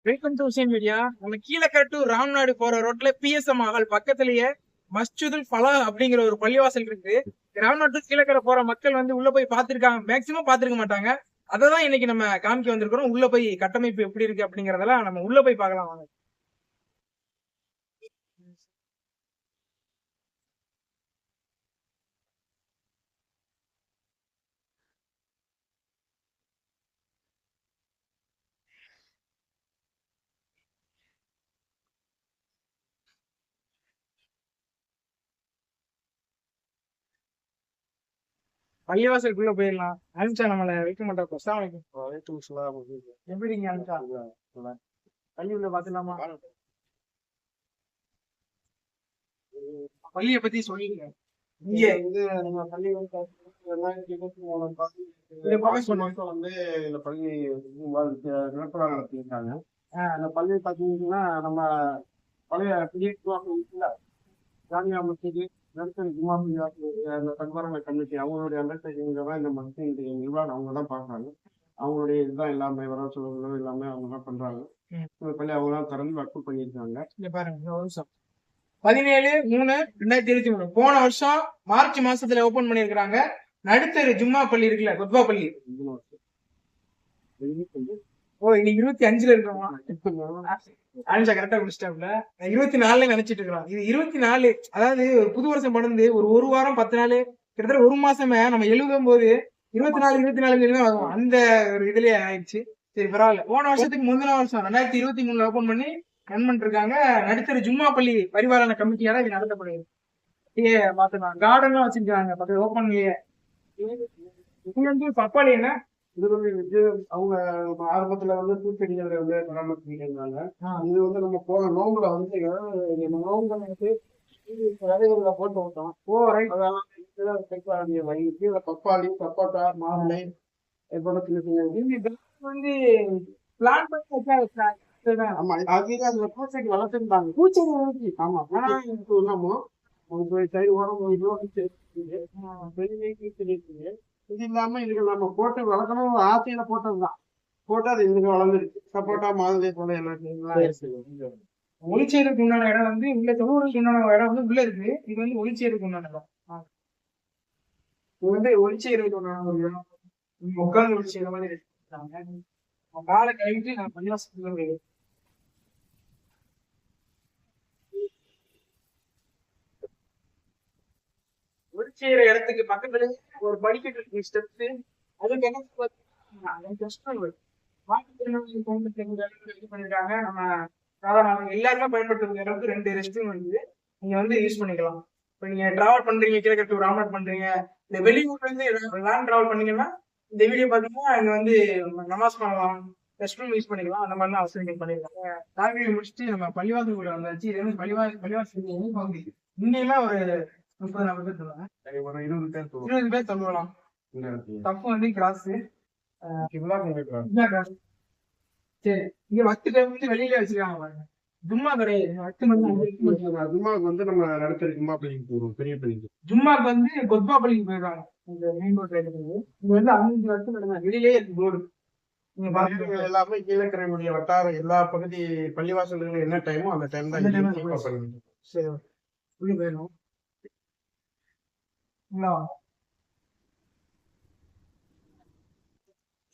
Welcome to Hussain media. நம்ம Kilakarai to Ramnad போற ரோட்ல பிஎஸ்எம் மஹால் பக்கத்திலேயே மஸ்ஜிதுல் ஃபலா அப்படிங்கிற ஒரு பள்ளிவாசல் இருக்கு. ராம்நாடு கீழக்கரை போற மக்கள் வந்து உள்ள போய் பாத்துருக்காங்க, மேக்சிமம் பாத்துருக்க மாட்டாங்க. அததான் இன்னைக்கு நம்ம காமிக்க வந்திருக்கிறோம். உள்ள போய் கட்டமைப்பு எப்படி இருக்கு அப்படிங்கறதெல்லாம் நம்ம உள்ள போய் பார்க்கலாம் வாங்க. பள்ளிவாசலுக்குள்ள போயிடலாம். அனுப்பிச்சா நம்மள வைக்க மாட்டோம். எப்படி நீங்க அனுப்பிச்சா பள்ளி உள்ள பாத்துலாமா? பள்ளியை பத்தி சொல்லிடுங்க. இங்க வந்து நம்ம பள்ளி வந்து 2023 வந்து இந்த பள்ளி நிலப்படம் நடத்தியிருக்காங்க. அந்த பள்ளி பார்த்தீங்கன்னா நம்ம பழைய ஜாமியா மசூதி நடுத்தர ஜும்மா அந்த தன்வரமை கமிட்டி அவங்களுடைய அண்டர்டேக்கிங்ல தான் இந்த மசூதியுடைய நிர்வாகம் அவங்க தான் பார்க்குறாங்க. அவங்களுடைய இதுதான் எல்லாமே வர சொல்லுறதும் எல்லாமே அவங்க தான் பண்றாங்க. இந்த பள்ளி அவங்க தான் திறந்து வக்கு பண்ணியிருக்காங்க. இங்க பாருங்க, 17/3/2023 போன வருஷம் மார்ச் மாசத்துல ஓபன் பண்ணிருக்காங்க. நடுத்தர ஜும்மா பள்ளி இருக்குல்ல, கொத்பா பள்ளி. ஓ இன்னைக்கு 25ல இருக்கோமா? ஆனிஷா கரெக்டா குடிச்சிட்டாப்ல. 24 நினைச்சிட்டு இருக்கிறோம். இது 24, அதாவது ஒரு புது வருஷம் படந்து ஒரு வாரம் 10 நாள் கிட்டத்தட்ட ஒரு மாசமே நம்ம எழுதும் போது 24 ஆகும். அந்த ஒரு இதுலயே ஆயிடுச்சு. சரி பரவாயில்ல. போன வருஷத்துக்கு முந்தின வருஷம் 2023 ஓபன் பண்ணி ரன் பண்ணிட்டு இருக்காங்க. நடுத்தர ஜும்மா பள்ளி பரிபாலன கமிட்டியால இது நடத்தப்படுது. மாத்தலாம் கார்டன் வச்சிருக்காங்க பக்கத்து ஓப்பன்லயே. இது வந்து பப்பாளி என்ன இது வந்து அவங்க ஆரம்பத்துல வந்து பூச்செடிகள் வந்து பராமரிச்சுட்டு இருந்தாங்க. இது வந்து நம்ம போன நோம்புல வந்து நோம்புல வந்து விதைகளை போட்டு விட்டோம். வயிற்று பப்பாளி சப்போட்டா மாதுளை வந்து பிளான் பண்ணி ஆமா அதுதான் அதுல பூச்செடி வளர்த்துருந்தாங்க. பூச்செடி வளர்ச்சி ஆமா சைடு உரம் இது இல்லாம இதுக்கு நம்ம போட்டு வளர்க்கணும் ஆசையில போட்டதுதான். போட்டு அது இதுக்கு வளர்ந்துருக்கு. சப்போட்டா மாதுளை போல எல்லாத்தையும் ஒளிச்சேருக்கு உண்டான இடம் வந்து உள்ள தொழுவுக்கு உண்டான இடம் வந்து உள்ள இருக்கு. இது வந்து ஒளிச்சேருக்கு உண்டான இடம். இது வந்து ஒளிச்சேருக்கு உண்டான ஒரு இடம். உட்கார்ந்து ஒளிச்சேர மாதிரி எடுத்துட்டாங்க. காலை கழிவிட்டு நான் பள்ளிவாசத்துக்கு ஒளிச்சேர இடத்துக்கு பக்கத்துல ஒரு படிக்கட்டு இருக்கு, ஸ்டெப்ஸ். அதுக்கு என்ன பண்ணிருக்காங்க. நம்ம சாதாரண எல்லாருமே பயன்படுத்துற அளவுக்கு 2 ரெஸ்ட் ரூம் வந்து நீங்க வந்து யூஸ் பண்ணிக்கலாம். இப்ப நீங்க டிராவல் பண்றீங்க, கீழக்கரை ராம்நாட் பண்றீங்க, இந்த வெளியூர்ல இருந்து லாங் டிராவல் பண்ணீங்கன்னா இந்த வீடியோ பாத்தீங்கன்னா அங்க வந்து நமாஸ் பண்ணலாம், ரெஸ்ட் ரூம் யூஸ் பண்ணிக்கலாம். அந்த மாதிரிலாம் வசதிகள் பண்ணிருக்காங்க. தாழ்வியை முடிச்சுட்டு நம்ம பள்ளிவாசல் கூட வந்தாச்சு. இது வந்து பள்ளிவாசல் பகுதி. இன்னையெல்லாம் ஒரு 30-40 பேர் சொல்லுவாங்க, ஒரு 20 பேர் சொல்லலாம். தப்பு வந்து கிராஸ். சரி இங்க வத்து வந்து வெளியில வச்சிருக்காங்க பாருங்க. ஜும்மா கிடையாது. ஜும்மாவுக்கு வந்து நம்ம நடத்துற ஜும்மா பள்ளிக்கு போறோம். பெரிய பள்ளிக்கு ஜும்மாக்கு வந்து கொத்பா பள்ளிக்கு போயிடுறாங்க. இந்த மெயின் ரோட்ல இருக்கு. இங்க வந்து 5 வருஷம் நடந்த வெளியிலே இருக்கு போர்டு. நீங்க பாருங்க எல்லாமே கீழக்கரையுடைய வட்டார எல்லா பகுதி பள்ளிவாசல்கள் என்ன டைமோ அந்த டைம் தான். சரி உள்ள போயிடும்.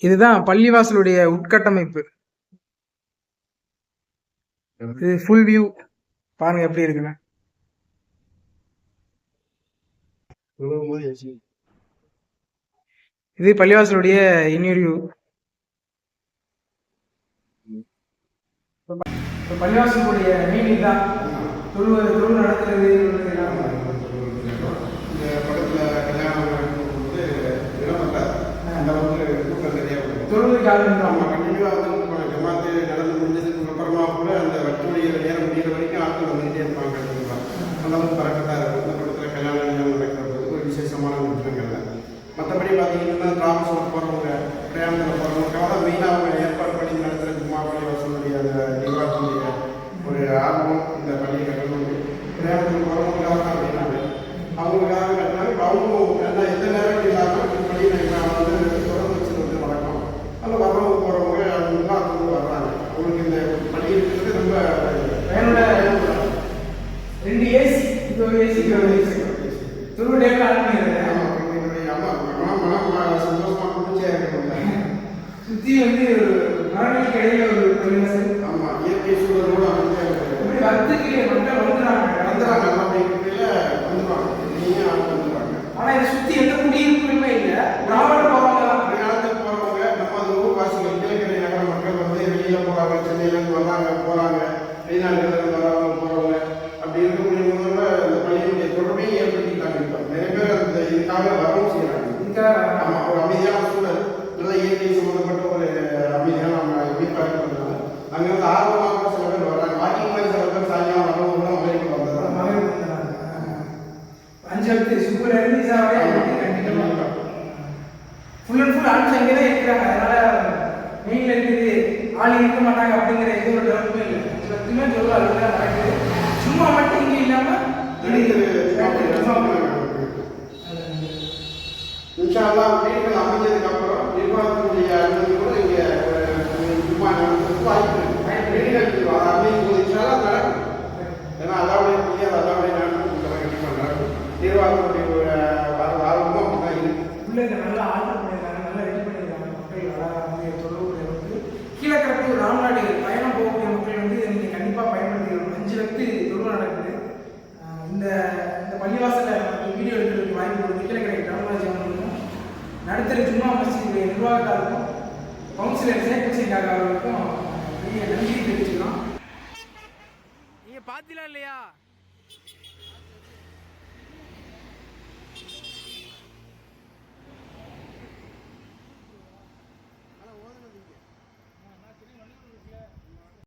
இதுதான் பள்ளிவாசலுடைய உட்கட்டமைப்பு. இது ஃபுல் வியூ பாருங்க எப்படி இருக்குன்னு. இது பள்ளிவாசலுடைய இன்னொரு வியூ. பள்ளிவாசலுடைய மெயின் இதுதான். தொழு நடத்துறது ஜமாத்து நடந்து முடிஞ்சதுக்கு அப்புறமா கூட அந்த வட்டுடைய நேரம் முடிகிற வரைக்கும் ஆட்கள் வந்துகிட்டே இருப்பாங்க. அந்த அளவுக்கு பறக்கத்தா இருக்கும். இந்த படத்தில் கல்யாணம் நடக்கிறது ஒரு விசேஷமான விஷயங்கள்ல. மற்றபடி பார்த்தீங்கன்னா டிராவல்ஸ் போகிறவங்க, பிரயாணத்தில் போகிறவங்களுக்காக மெயினாக அவங்க ஏற்பாடு பண்ணி நடத்துகிற ஜும்மா பள்ளிவாசலுடைய அந்த நிர்வாகத்துடைய ஒரு ஆர்வம் இந்த பள்ளியை கட்டணும். பிரயாணத்தில் போகிறவங்களுக்காக தான் அப்படின்னாங்க. அவங்களுக்காக கட்டினாங்க. அவங்க எந்த நேரம் இல்லாமல் இந்த பள்ளியை நான் வந்து தொடர்ந்து வச்சுருவது வழக்கம். அதில் வர்றவங்க போகிறவங்க எல்லாத்துக்கும் வர்றாங்க. அவங்களுக்கு இந்த பள்ளி இருக்கிறது ரொம்ப பையனோட 2 ஏசி, இது ஒரு ஏசி, இது ஒரு ஏசி. துருவ டேபிள் ஆன் பண்ணிடுறேன். சந்தோஷமா குடிச்சே இருக்க சுத்தி வந்து மரங்களுக்கு இடையில ஒரு பள்ளிவாசல். ஆமா, இயற்கை சூழலோட அமைதியாக வத்துக்கு மக்கள் வந்துடுறாங்க அப்படிங்கிறதுல வந்துடுவாங்க. நீங்க வந்துடுவாங்க. ஆனா இதை சுத்தி எந்த குடியிருப்புமே இல்லை. கிராமம் போவாங்க, வெளிநாட்டுக்கு போறவங்க, நம்ம அது ஊர்வாசிகள் கீழக்கரை நகர மக்கள் வந்து வெளியில போறாங்க, சென்னையில இருந்து வர்றாங்க போறாங்க, வெளிநாடுகள் இருந்து வர்றவங்க போறவங்க, அப்படி இருக்கக்கூடிய முதல்ல இந்த பள்ளியினுடைய தொடர்பையும் ஏற்படுத்திட்டாங்க. இப்போ நிறைய பேர் அந்த இதுக்காக வரவும் செய்யறாங்க. ஆமா, ஒரு அமைதியான சூழல், நல்ல இயற்கை சம்பந்தப்பட்ட ஒரு அமைதியான நம்ம வீட்டாக இருக்கிறதுனால அங்கிருந்து ஆர்வமாக சில பேர் வர்றாங்க. வாக்கிங் மாதிரி சில பேர் சாயங்காலம் வரவங்களும் மலைக்கு வந்துடுறாங்க. 5 வருஷத்து சூப்பர் இருந்து கண்டிப்பா ஃபுல் அண்ட் ஃபுல் ஆட்சி அங்கே தான் இருக்கிறாங்க. அதனால மெயின்ல இருக்குது ஆள் இருக்க மாட்டாங்க அப்படிங்கிற எந்த ஒரு டவுட்டுமே இல்லை. எல்லாத்துக்குமே சொல்லுவாங்க நடக்குது. சும்மா மட்டும் இங்கே இல்லாம இன்ஷால்லாம் வீடுகள் அமைஞ்சதுக்கு அப்புறம் நிர்வாகத்தினுடைய அனுமதி கூட இங்கே சும்மா நடத்துறதுக்கு வாய்ப்பு இருக்கு. வீடுகள் அமையும் இன்ஷால்லாம் நடக்கும். ஏன்னா அதாவுடைய புதிய அதாவுடைய நடக்கும் கண்டிப்பாக நடக்கும். நிர்வாகத்தினுடைய ஆர்வமும் அப்படிதான் இருக்கு. உள்ள நல்லா ஆர்டர் பண்ணியிருக்காங்க, நல்லா ரெடி பண்ணியிருக்காங்க. மக்கள் வர தொடர்புடைய வந்து கீழக்கரப்பு ராம்நாடு பயணம் போகக்கூடிய மக்கள் வந்து இதை நீங்கள் கண்டிப்பாக பயன்படுத்திக்கணும். 5 லட்சத்து தொழுவம் நடக்குது. இந்த பள்ளிவாசலை வீடியோ எடுக்கிறதுக்கு வாய்ப்பு கொடுத்து கீழக்கரை கிராமராஜ் அவர்களுக்கும் நடுத்தர ஜும்மா மஸ்ஜிதுடைய நிர்வாகத்தாருக்கும் கவுன்சிலர் ஷேக் ஹுசைன் காக்கா அவர்களுக்கும் பெரிய நன்றி தெரிவிச்சுக்கலாம். நீங்கள் பார்த்தீங்களா இல்லையா?